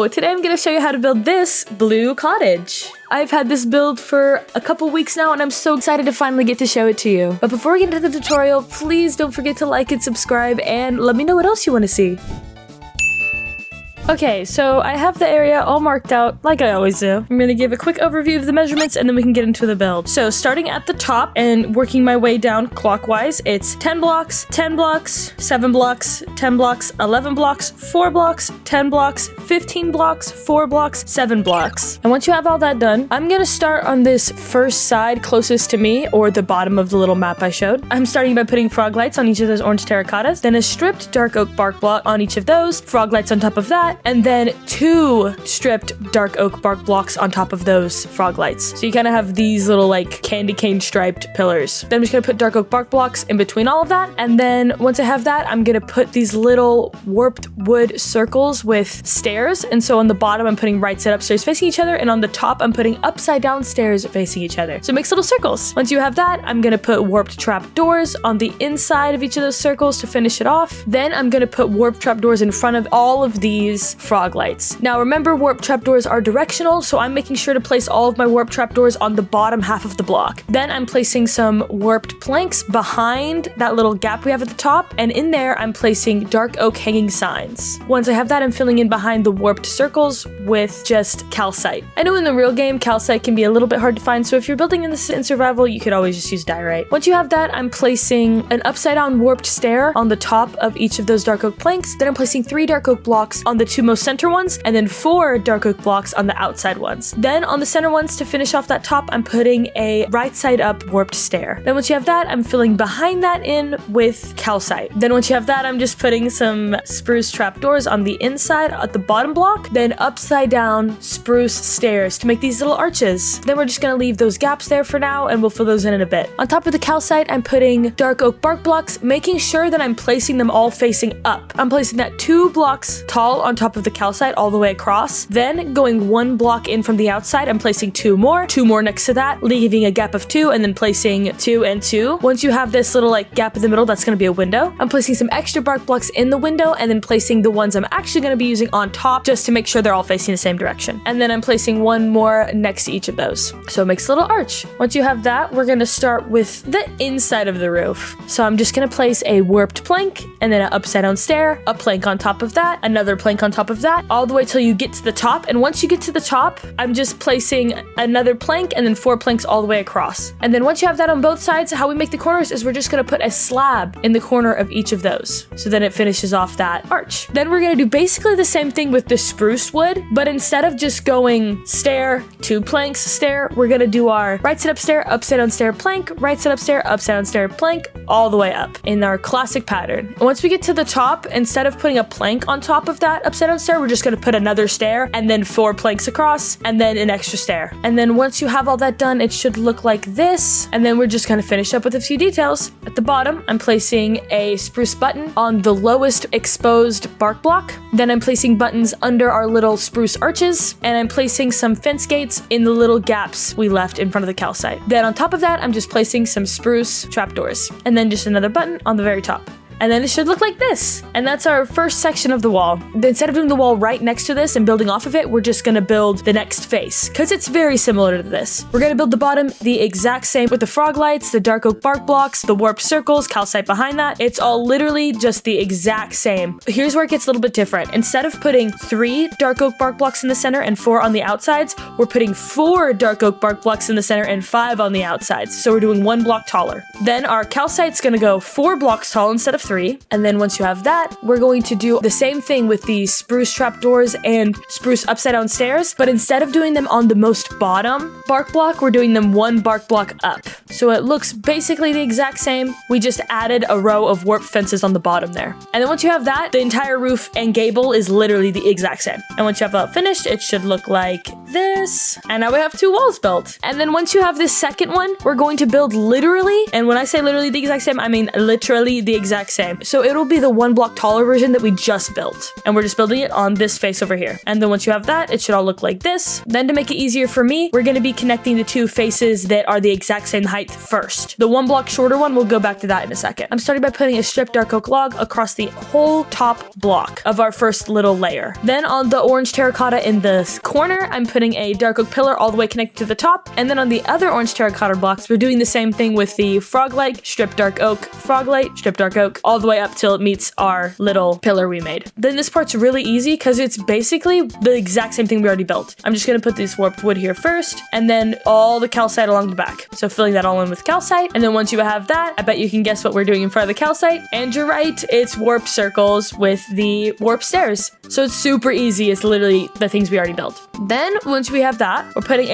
So today I'm going to show you how to build this blue cottage. I've had this build for a couple weeks now and I'm so excited to finally get to show it to you. But before we get into the tutorial, please don't forget to like and subscribe and let me know what else you want to see. Okay, so I have the area all marked out like I always do. I'm gonna give a quick overview of the measurements and then we can get into the build. So starting at the top and working my way down clockwise, it's 10 blocks, 10 blocks, 7 blocks, 10 blocks, 11 blocks, 4 blocks, 10 blocks, 15 blocks, 4 blocks, 7 blocks. And once you have all that done, I'm gonna start on this first side closest to me, or the bottom of the little map I showed. I'm starting by putting frog lights on each of those orange terracottas, then a stripped dark oak bark block on each of those, frog lights on top of that, and then 2 stripped dark oak bark blocks on top of those frog lights. So you kind of have these little like candy cane striped pillars. Then I'm just gonna put dark oak bark blocks in between all of that. And then once I have that, I'm gonna put these little warped wood circles with stairs. And so on the bottom, I'm putting right side upstairs facing each other. And on the top, I'm putting upside down stairs facing each other. So it makes little circles. Once you have that, I'm gonna put warped trap doors on the inside of each of those circles to finish it off. Then I'm gonna put warped trap doors in front of all of these frog lights. Now remember, warp trapdoors are directional, so I'm making sure to place all of my warp trapdoors on the bottom half of the block. Then I'm placing some warped planks behind that little gap we have at the top, and in there I'm placing dark oak hanging signs. Once I have that, I'm filling in behind the warped circles with just calcite. I know in the real game calcite can be a little bit hard to find, so if you're building in this in survival, you could always just use diorite. Once you have that, I'm placing an upside down warped stair on the top of each of those dark oak planks. Then I'm placing 3 dark oak blocks on the 2 most center ones, and then 4 dark oak blocks on the outside ones. Then on the center ones, to finish off that top, I'm putting a right side up warped stair. Then once you have that, I'm filling behind that in with calcite. Then once you have that, I'm just putting some spruce trapdoors on the inside at the bottom block, then upside down spruce stairs to make these little arches. Then we're just gonna leave those gaps there for now and we'll fill those in a bit. On top of the calcite, I'm putting dark oak bark blocks, making sure that I'm placing them all facing up. I'm placing that 2 blocks tall on top of the calcite all the way across. Then going 1 block in from the outside, I'm placing 2 more next to that, leaving a gap of 2 and then placing 2 and 2. Once you have this little like gap in the middle, that's going to be a window. I'm placing some extra bark blocks in the window and then placing the ones I'm actually going to be using on top just to make sure they're all facing the same direction. And then I'm placing 1 more next to each of those. So it makes a little arch. Once you have that, we're going to start with the inside of the roof. So I'm just going to place a warped plank and then an upside down stair, a plank on top of that, another plank on top of that, all the way till you get to the top. And once you get to the top, I'm just placing another plank and then 4 planks all the way across. And then once you have that on both sides, how we make the corners is we're just gonna put a slab in the corner of each of those. So then it finishes off that arch. Then we're gonna do basically the same thing with the spruce wood, but instead of just going stair, 2 planks, stair, we're gonna do our right side up stair, upside down stair, plank, right side up stair, upside down stair, plank, all the way up in our classic pattern. And once we get to the top, instead of putting a plank on top of that upside down stair, we're just gonna put another stair and then 4 planks across and then an extra stair. And then once you have all that done, it should look like this. And then we're just gonna finish up with a few details. At the bottom, I'm placing a spruce button on the lowest exposed bark block. Then I'm placing buttons under our little spruce arches, and I'm placing some fence gates in the little gaps we left in front of the calcite. Then on top of that, I'm just placing some spruce trapdoors, and then just another button on the very top. And then it should look like this. And that's our first section of the wall. Instead of doing the wall right next to this and building off of it, we're just gonna build the next face, because it's very similar to this. We're gonna build the bottom the exact same with the frog lights, the dark oak bark blocks, the warped circles, calcite behind that. It's all literally just the exact same. Here's where it gets a little bit different. Instead of putting 3 dark oak bark blocks in the center and 4 on the outsides, we're putting 4 dark oak bark blocks in the center and 5 on the outsides. So we're doing 1 block taller. Then our calcite's gonna go 4 blocks tall instead of 3. And then once you have that, we're going to do the same thing with the spruce trapdoors and spruce upside down stairs, but instead of doing them on the most bottom bark block, we're doing them 1 bark block up. So it looks basically the exact same. We just added a row of warp fences on the bottom there. And then once you have that, the entire roof and gable is literally the exact same. And once you have that finished, it should look like this. And now we have 2 walls built. And then once you have this second one, we're going to build literally, and when I say literally the exact same, I mean literally the exact same same. So it'll be the 1 block taller version that we just built. And we're just building it on this face over here. And then once you have that, it should all look like this. Then to make it easier for me, we're going to be connecting the 2 faces that are the exact same height first. The 1 block shorter one, we'll go back to that in a second. I'm starting by putting a stripped dark oak log across the whole top block of our first little layer. Then on the orange terracotta in the corner, I'm putting a dark oak pillar all the way connected to the top. And then on the other orange terracotta blocks, we're doing the same thing with the frog leg, stripped dark oak, frog leg, stripped dark oak, all the way up till it meets our little pillar we made. Then this part's really easy because it's basically the exact same thing we already built. I'm just going to put this warped wood here first, and then all the calcite along the back. So filling that all in with calcite. And then once you have that, I bet you can guess what we're doing in front of the calcite. And you're right, it's warped circles with the warped stairs. So it's super easy. It's literally the things we already built. Then once we have that, we're putting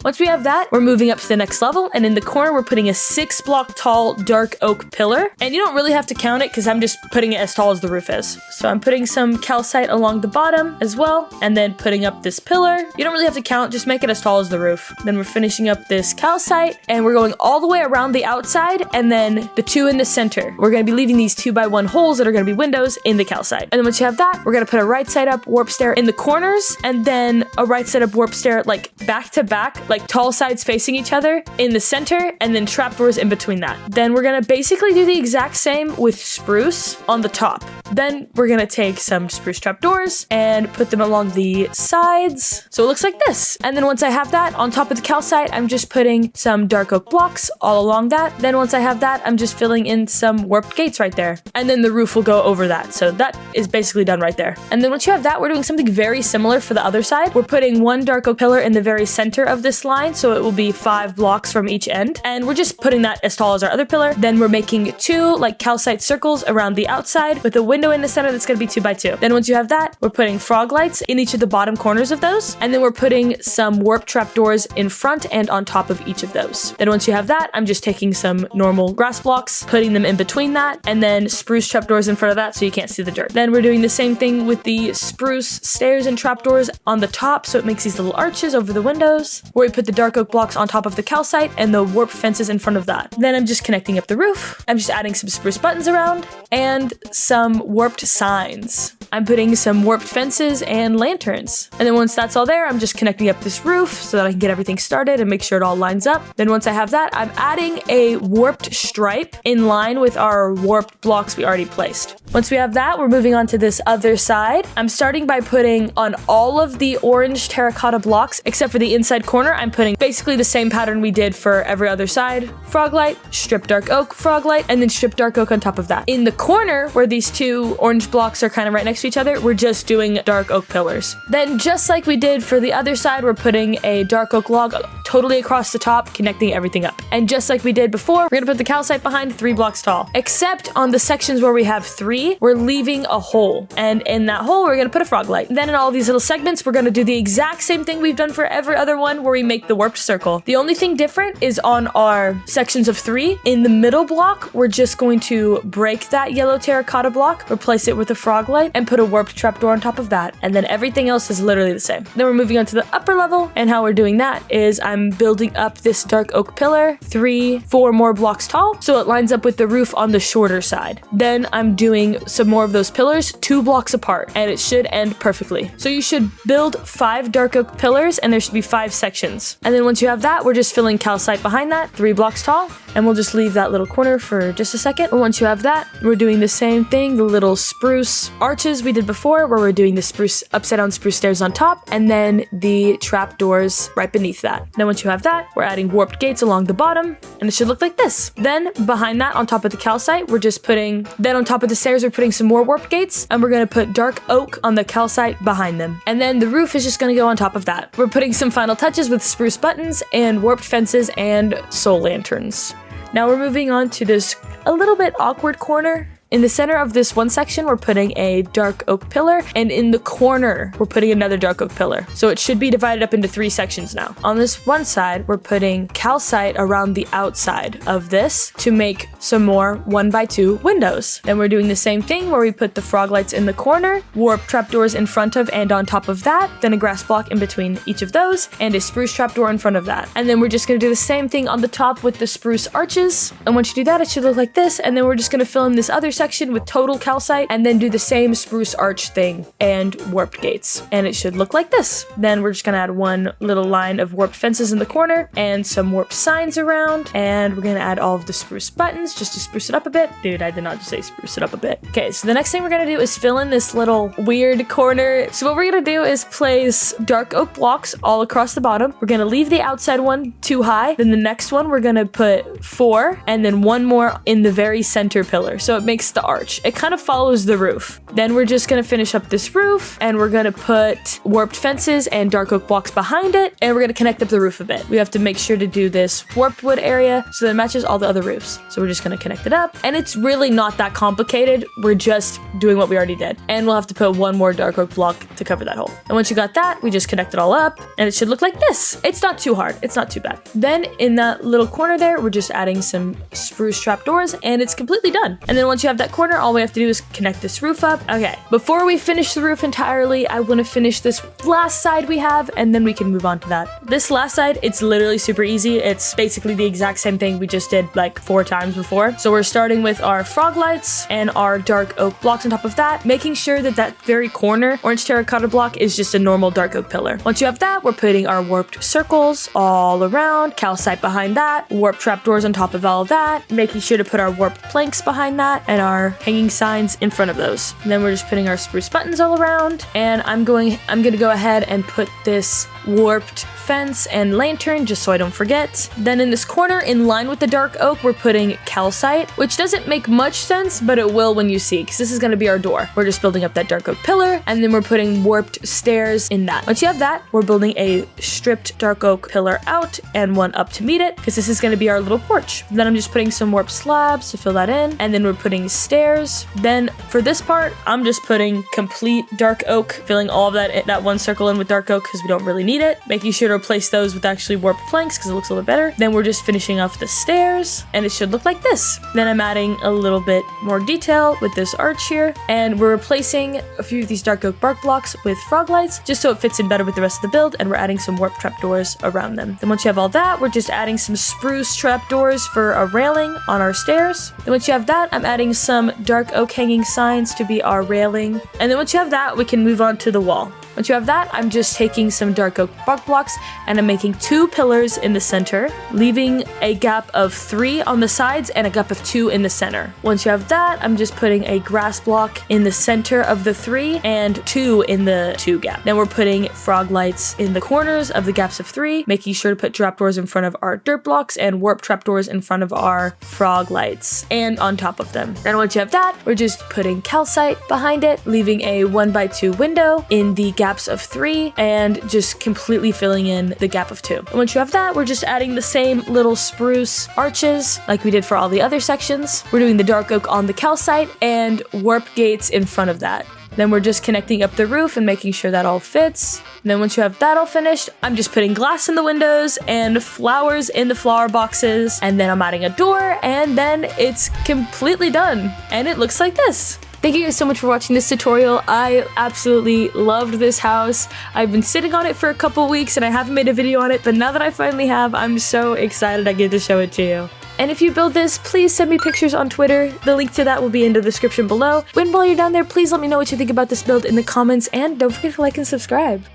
once we have that, we're moving up to the next level. And in the corner, we're putting a 6 block tall dark oak pillar. And you don't really have to count it because I'm just putting it as tall as the roof is. So I'm putting some calcite along the bottom as well, and then putting up this pillar. You don't really have to count, just make it as tall as the roof. Then we're finishing up this calcite, and we're going all the way around the outside, and then the 2 in the center. We're going to be leaving these 2x1 holes that are going to be windows in the calcite. And then once you have that, we're going to put a right side up warp stair in the corners, and then a right side up warp stair like back to back, like tall sides facing each other in the center, and then trapdoors in between that. Then we're going to basically do the exact same with spruce on the top. Then we're going to take some spruce trapdoors and put them along the sides. So it looks like this. And then once I have that on top of the calcite, I'm just putting some dark oak blocks all along that. Then once I have that, I'm just filling in some warped gates right there. And then the roof will go over that. So that is basically done right there. And then once you have that, we're doing something very similar for the other side. We're putting 1 dark oak pillar in the very center of this line. So it will be 5 blocks from each end. And we're just putting that as tall as our other pillar. Then we're making 2 like calcite circles around the outside with a window in the center that's going to be 2x2. Then once you have that, we're putting frog lights in each of the bottom corners of those. And then we're putting some warp trapdoors in front and on top of each of those. Then once you have that, I'm just taking some normal grass blocks, putting them in between that, and then spruce trapdoors in front of that so you can't see the dirt. Then we're doing the same thing with the spruce stairs and trapdoors on the top, so it makes these little arches over the windows, where we put the dark oak blocks on top of the calcite and the warp fences in front of that. Then I'm just connecting up the roof. I'm just adding some spruce buttons around and some warped signs. I'm putting some warped fences and lanterns. And then once that's all there, I'm just connecting up this roof so that I can get everything started and make sure it all lines up. Then once I have that, I'm adding a warped stripe in line with our warped blocks we already placed. Once we have that, we're moving on to this other side. I'm starting by putting on all of the orange terracotta blocks, except for the inside corner, I'm putting basically the same pattern we did for every other side. Frog light, strip dark oak, frog light, and then strip dark oak on top of that. In the corner, where these 2 orange blocks are kind of right next to each other, we're just doing dark oak pillars. Then just like we did for the other side, we're putting a dark oak log totally across the top, connecting everything up. And just like we did before, we're gonna put the calcite behind 3 blocks tall. Except on the sections where we have 3, we're leaving a hole. And in that hole, we're gonna put a frog light. Then in all these little segments, we're gonna do the exact same thing we've done for every other one where we make the warped circle. The only thing different is on our sections of 3, in the middle block, we're just going to break that yellow terracotta block, replace it with a frog light, and put a warped trapdoor on top of that. And then everything else is literally the same. Then we're moving on to the upper level, and how we're doing that is I'm building up this dark oak pillar 4 more blocks tall, so it lines up with the roof on the shorter side. Then I'm doing some more of those pillars 2 blocks apart, and it should end perfectly. So you should build 5 dark oak pillars, and there should be 5 sections. And then once you have that, we're just filling calcite behind that 3 blocks tall, and we'll just leave that little corner for just a second. And once you have that, we're doing the same thing, the little spruce arches we did before, where we're doing the spruce upside down spruce stairs on top, and then the trap doors right beneath that. Now once you have that, we're adding warped gates along the bottom, and it should look like this. Then behind that, on top of the calcite, then on top of the stairs, we're putting some more warped gates, and we're gonna put dark oak on the calcite behind them. And then the roof is just gonna go on top of that. We're putting some final touches with spruce buttons and warped fences and soul lanterns. Now we're moving on to this a little bit awkward corner. In the center of this one section, we're putting a dark oak pillar, and in the corner, we're putting another dark oak pillar. So it should be divided up into 3 sections now. On this one side, we're putting calcite around the outside of this to make some more 1x2 windows. Then we're doing the same thing where we put the frog lights in the corner, warp trapdoors in front of and on top of that, then a grass block in between each of those, and a spruce trapdoor in front of that. And then we're just gonna do the same thing on the top with the spruce arches. And once you do that, it should look like this. And then we're just gonna fill in this other section with total calcite and then do the same spruce arch thing and warped gates. And it should look like this. Then we're just gonna add one little line of warped fences in the corner and some warped signs around. And we're gonna add all of the spruce buttons just to spruce it up a bit. Dude, I did not just say spruce it up a bit. Okay, so the next thing we're gonna do is fill in this little weird corner. So what we're gonna do is place dark oak blocks all across the bottom. We're gonna leave the outside one too high. Then the next one, we're gonna put 4 and then one more in the very center pillar. So it makes the arch. It kind of follows the roof. Then we're just gonna finish up this roof and we're gonna put warped fences and dark oak blocks behind it. And we're gonna connect up the roof a bit. We have to make sure to do this warped wood area so that it matches all the other roofs. So we're just gonna connect it up. And it's really not that complicated. We're just doing what we already did. And we'll have to put one more dark oak block to cover that hole. And once you got that, we just connect it all up and it should look like this. It's not too hard. It's not too bad. Then in that little corner there, we're just adding some spruce trapdoors and it's completely done. And then once you have that corner, all we have to do is connect this roof up. Okay, before we finish the roof entirely, I want to finish this last side we have and then we can move on to that. This last side, it's literally super easy. It's basically the exact same thing we just did like 4 times before. So we're starting with our frog lights and our dark oak blocks on top of that, making sure that that very corner orange terracotta block is just a normal dark oak pillar. Once you have that, we're putting our warped circles all around, calcite behind that, warp trapdoors on top of all of that, making sure to put our warped planks behind that and our hanging signs in front of those. And then we're just putting our spruce buttons all around, and I'm gonna go ahead and put this warped fence and lantern just so I don't forget. Then in this corner, in line with the dark oak, we're putting calcite, which doesn't make much sense, but it will when you see, because this is going to be our door. We're just building up that dark oak pillar, and then we're putting warped stairs in that. Once you have that, we're building a stripped dark oak pillar out and one up to meet it, because this is going to be our little porch. Then I'm just putting some warped slabs to fill that in, and then we're putting stairs. Then for this part, I'm just putting complete dark oak, filling all of that one circle in with dark oak because we don't really need it, making sure to replace those with actually warped planks because it looks a little bit better. Then we're just finishing off the stairs and it should look like this. Then I'm adding a little bit more detail with this arch here, and we're replacing a few of these dark oak bark blocks with frog lights just so it fits in better with the rest of the build, and we're adding some warped trapdoors around them. Then once you have all that, we're just adding some spruce trapdoors for a railing on our stairs. Then once you have that, I'm adding some dark oak hanging signs to be our railing. And then once you have that, we can move on to the wall. Once you have that, I'm just taking some dark oak bark blocks and I'm making 2 pillars in the center, leaving a gap of 3 on the sides and a gap of 2 in the center. Once you have that, I'm just putting a grass block in the center of the 3 and 2 in the 2 gap. Then we're putting frog lights in the corners of the gaps of 3, making sure to put trapdoors in front of our dirt blocks and warp trapdoors in front of our frog lights and on top of them. Then once you have that, we're just putting calcite behind it, leaving a 1x2 window in the gaps of 3 and just completely filling in the gap of 2. And once you have that, we're just adding the same little spruce arches like we did for all the other sections. We're doing the dark oak on the calcite and warp gates in front of that. Then we're just connecting up the roof and making sure that all fits. And then once you have that all finished, I'm just putting glass in the windows and flowers in the flower boxes. And then I'm adding a door and then it's completely done. And it looks like this. Thank you guys so much for watching this tutorial. I absolutely loved this house. I've been sitting on it for a couple weeks and I haven't made a video on it, but now that I finally have, I'm so excited I get to show it to you. And if you build this, please send me pictures on Twitter. The link to that will be in the description below. And while you're down there, please let me know what you think about this build in the comments, and don't forget to like and subscribe.